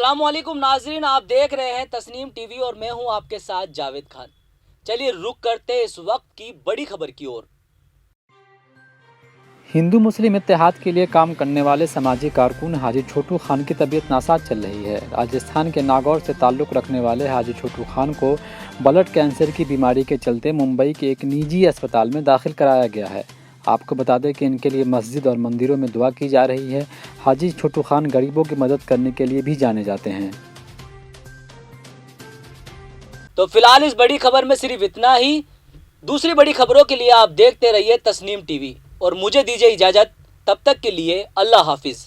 अस्सलामुअलैकुम नाजरीन, आप देख रहे हैं तस्नीम टीवी और मैं हूं आपके साथ जावेद खान। चलिए रुक करते इस वक्त की बड़ी खबर की ओर। हिंदू मुस्लिम इत्तेहाद के लिए काम करने वाले समाजी कारकुन हाजी छोटू खान की तबीयत नासाज चल रही है। राजस्थान के नागौर से ताल्लुक़ रखने वाले हाजी छोटू खान को ब्लड कैंसर की बीमारी के चलते मुंबई के एक निजी अस्पताल में दाखिल कराया गया है। आपको बता दें कि इनके लिए मस्जिद और मंदिरों में दुआ की जा रही है। हाजी छोटू खान गरीबों की मदद करने के लिए भी जाने जाते हैं। तो फिलहाल इस बड़ी खबर में सिर्फ इतना ही। दूसरी बड़ी खबरों के लिए आप देखते रहिए तस्नीम टीवी और मुझे दीजिए इजाजत। तब तक के लिए अल्लाह हाफिज।